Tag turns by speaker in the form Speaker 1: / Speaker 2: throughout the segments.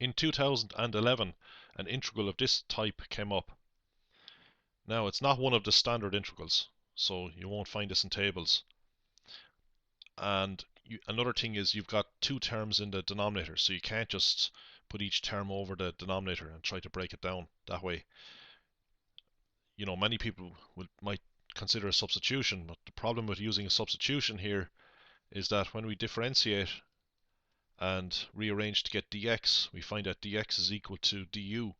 Speaker 1: In 2011, an integral of this type came up. Now, it's not one of the standard integrals, so you won't find this in tables. And another thing is you've got two terms in the denominator, so you can't just put each term over the denominator and try to break it down that way. You know, many people might consider a substitution, but the problem with using a substitution here is that when we differentiate and rearrange to get dx, we find that dx is equal to du.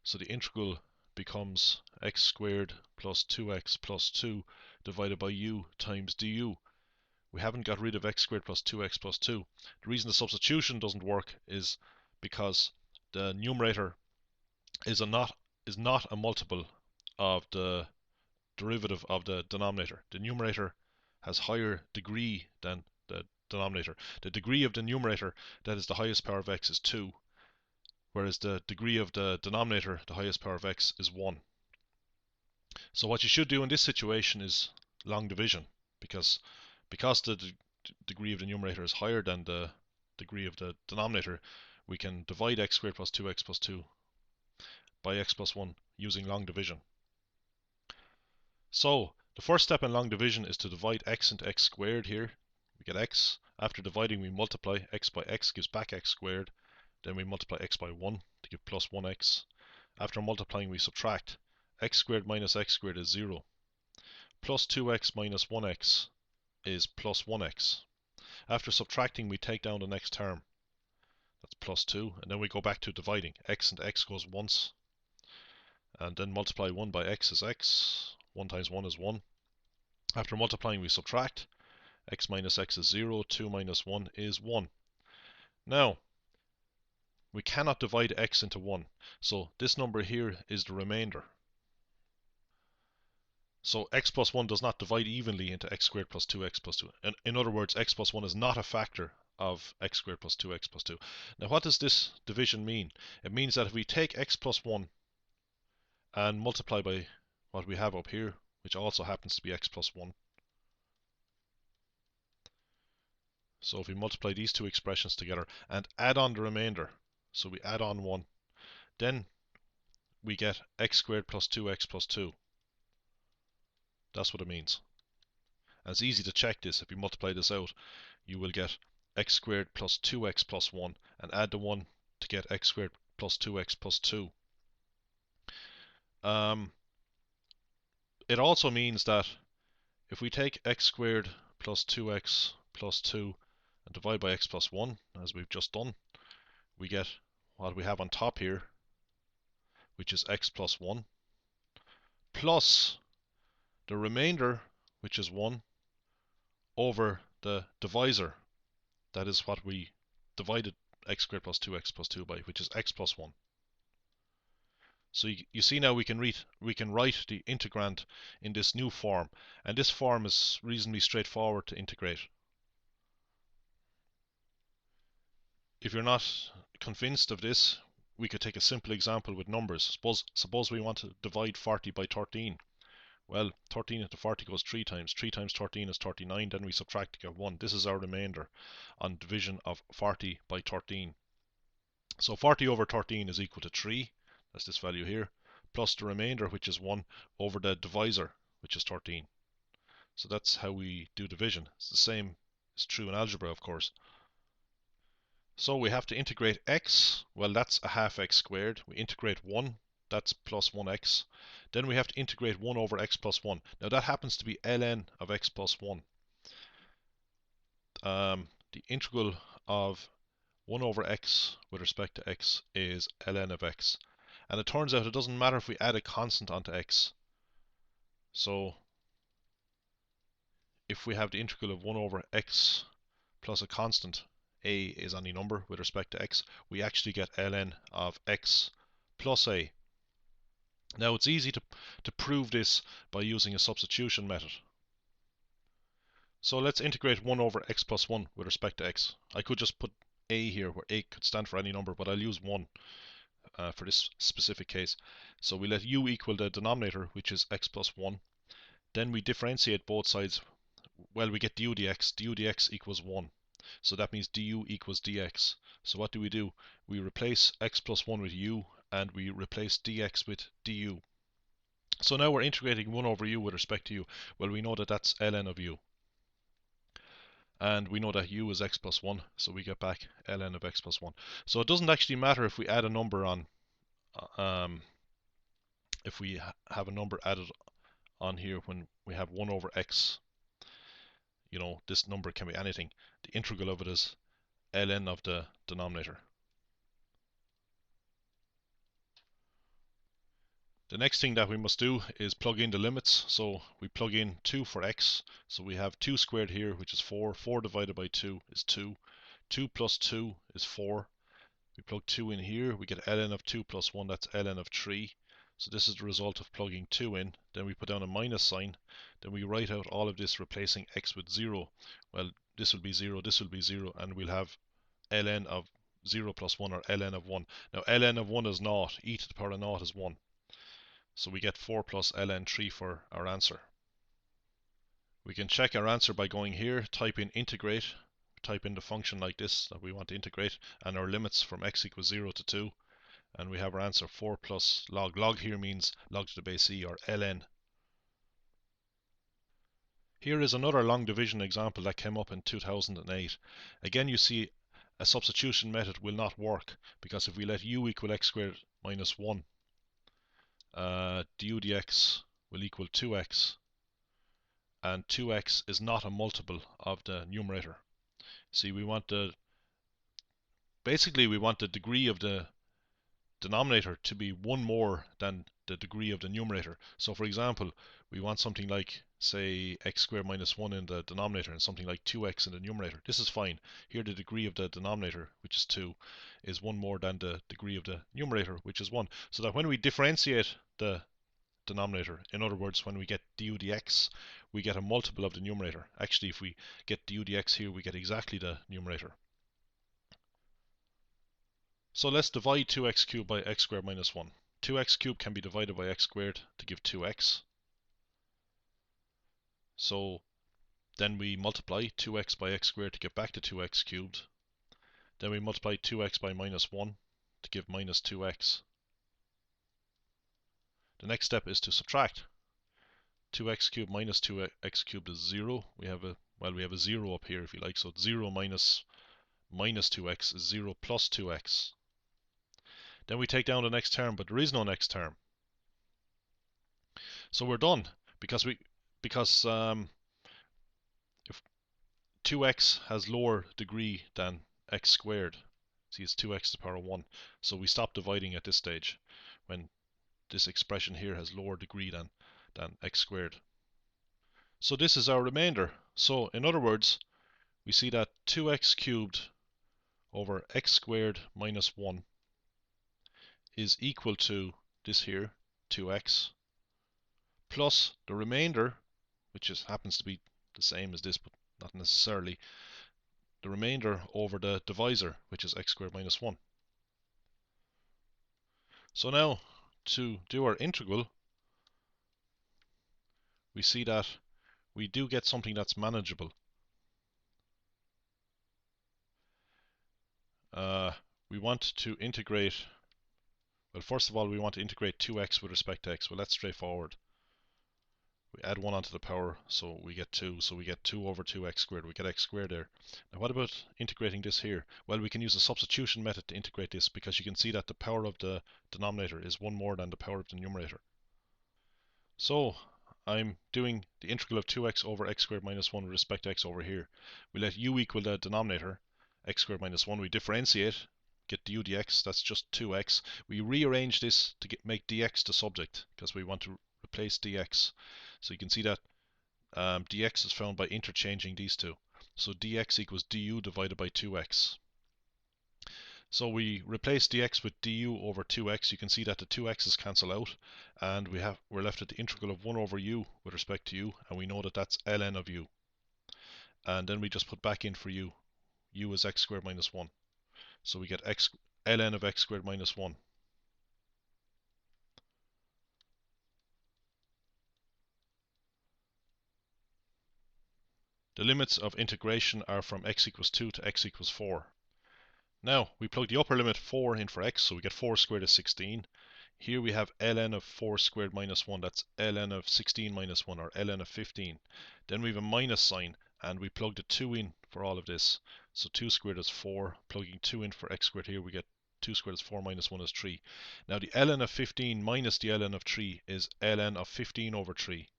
Speaker 1: So the integral becomes x squared plus 2x plus 2 divided by u times du. We haven't got rid of x squared plus 2x plus 2. The reason the substitution doesn't work is because the numerator is not a multiple of the derivative of the denominator. The numerator has higher degree than the denominator. The degree of the numerator, that is the highest power of x, is 2, whereas the degree of the denominator, the highest power of x, is 1. So what you should do in this situation is long division, because the degree of the numerator is higher than the degree of the denominator, we can divide x squared plus 2x plus 2 by x plus 1 using long division. So the first step in long division is to divide x into x squared here. We get x. After dividing, we multiply. X by x gives back x squared. Then we multiply x by 1 to give plus 1x. After multiplying, we subtract. X squared minus x squared is 0. Plus 2x minus 1x is plus 1x. After subtracting, we take down the next term. That's plus 2. And then we go back to dividing. X into x goes once. And then multiply 1 by x is x. 1 times 1 is 1. After multiplying, we subtract. X minus x is 0. 2 minus 1 is 1. Now, we cannot divide x into 1. So this number here is the remainder. So x plus 1 does not divide evenly into x squared plus 2x plus 2. In other words, x plus 1 is not a factor of x squared plus 2x plus 2. Now, what does this division mean? It means that if we take x plus 1 and multiply by what we have up here, which also happens to be x plus 1. So if we multiply these two expressions together and add on the remainder, so we add on 1, then we get x squared plus 2x plus 2. That's what it means. And it's easy to check this. If you multiply this out, you will get x squared plus 2x plus 1 and add the 1 to get x squared plus 2x plus 2. It also means that if we take x squared plus 2x plus 2 and divide by x plus 1, as we've just done, we get what we have on top here, which is x plus 1, plus the remainder, which is 1, over the divisor. That is what we divided x squared plus 2x plus 2 by, which is x plus 1. So you see now we can write the integrand in this new form, and this form is reasonably straightforward to integrate. If you're not convinced of this, we could take a simple example with numbers. Suppose we want to divide 40 by 13. Well, 13 into 40 goes 3 times. 3 times 13 is 39, then we subtract to get 1. This is our remainder on division of 40 by 13. So 40 over 13 is equal to 3. That's this value here, plus the remainder, which is 1, over the divisor, which is 13. So that's how we do division. It's the same is true in algebra, of course. So we have to integrate x. Well, that's a half x squared. We integrate 1. That's plus 1x. Then we have to integrate 1 over x plus 1. Now that happens to be ln of x plus 1. The integral of 1 over x with respect to x is ln of x. And it turns out it doesn't matter if we add a constant onto x. So if we have the integral of 1 over x plus a constant, a is any number with respect to x, we actually get ln of x plus a. Now it's easy to prove this by using a substitution method. So let's integrate 1 over x plus 1 with respect to x. I could just put a here, where a could stand for any number, but I'll use 1 for this specific case. So we let u equal the denominator, which is x plus 1. Then we differentiate both sides. Well, we get du dx. Du dx equals 1. So that means du equals dx. So what do? We replace x plus 1 with u, and we replace dx with du. So now we're integrating 1 over u with respect to u. Well, we know that that's ln of u. And we know that u is x plus 1, so we get back ln of x plus 1. So it doesn't actually matter if we add a number on, if we have a number added on here when we have 1 over x. You know, this number can be anything. The integral of it is ln of the denominator. The next thing that we must do is plug in the limits. So we plug in 2 for x. So we have 2 squared here, which is 4. 4 divided by 2 is 2. 2 plus 2 is 4. We plug 2 in here. We get ln of 2 plus 1. That's ln of 3. So this is the result of plugging 2 in. Then we put down a minus sign. Then we write out all of this replacing x with 0. Well, this will be 0, this will be 0, and we'll have ln of 0 plus 1, or ln of 1. Now ln of 1 is 0. E to the power of 0 is 1. So we get 4 plus ln 3 for our answer. We can check our answer by going here, type in integrate, type in the function like this that we want to integrate, and our limits from x equals 0 to 2, and we have our answer 4 plus log. Log here means log to the base e, or ln. Here is another long division example that came up in 2008. Again, you see a substitution method will not work, because if we let u equal x squared minus 1, du dx will equal 2x, and 2x is not a multiple of the numerator. See, we want basically we want the degree of the denominator to be 1 more than the degree of the numerator. So for example, we want something like, say, x squared minus 1 in the denominator and something like 2x in the numerator. This is fine. Here the degree of the denominator, which is 2, is 1 more than the degree of the numerator, which is 1. So that when we differentiate the denominator, in other words, when we get du dx, we get a multiple of the numerator. Actually, if we get du dx here, we get exactly the numerator. So let's divide 2x cubed by x squared minus 1. 2x cubed can be divided by x squared to give 2x. So then we multiply 2x by x squared to get back to 2x cubed. Then we multiply 2x by minus 1 to give minus 2x. The next step is to subtract. 2x cubed minus 2x cubed is 0. We have a 0 up here if you like. So 0 minus 2x is 0 plus 2x. Then we take down the next term, but there is no next term. So we're done because if 2x has lower degree than x squared. See, it's 2x to the power of 1. So we stop dividing at this stage when this expression here has lower degree than x squared. So this is our remainder. So in other words, we see that 2x cubed over x squared minus 1 is equal to this here, 2x, plus the remainder, which happens to be the same as this, but not necessarily, the remainder over the divisor, which is x squared minus 1. So now, to do our integral, we see that we do get something that's manageable. We want to integrate, well, first of all, we want to integrate 2x with respect to x. Well, that's straightforward. We add 1 onto the power, so we get 2. So we get 2 over 2x squared. We get x squared there. Now what about integrating this here? Well, we can use the substitution method to integrate this, because you can see that the power of the denominator is 1 more than the power of the numerator. So I'm doing the integral of 2x over x squared minus 1 with respect to x over here. We let u equal the denominator, x squared minus 1. We differentiate, get du dx, that's just 2x. We rearrange this to make dx the subject, because we want to replace dx. So you can see that dx is found by interchanging these two. So dx equals du divided by 2x. So we replace dx with du over 2x. You can see that the 2x's cancel out, and we're left with the integral of 1 over u with respect to u, and we know that that's ln of u. And then we just put back in for u. U is x squared minus 1. So we get ln of x squared minus 1. The limits of integration are from x equals 2 to x equals 4. Now, we plug the upper limit 4 in for x, so we get 4 squared is 16. Here we have ln of 4 squared minus 1, that's ln of 16 minus 1, or ln of 15. Then we have a minus sign, and we plug the 2 in for all of this. So 2 squared is 4, plugging 2 in for x squared here, we get 2 squared is 4 minus 1 is 3. Now the ln of 15 minus the ln of 3 is ln of 15 over 3.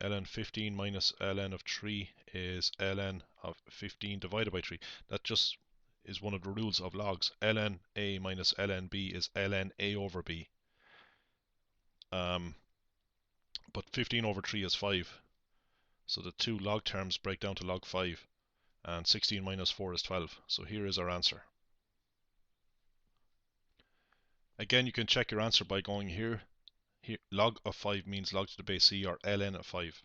Speaker 1: ln 15 minus ln of 3 is ln of 15 divided by 3. That just is one of the rules of logs. ln a minus ln b is ln a over b. But 15 over 3 is 5. So the two log terms break down to log 5. And 16 minus 4 is 12. So here is our answer. Again, you can check your answer by going here. Here, log of 5 means log to the base e, or ln of 5.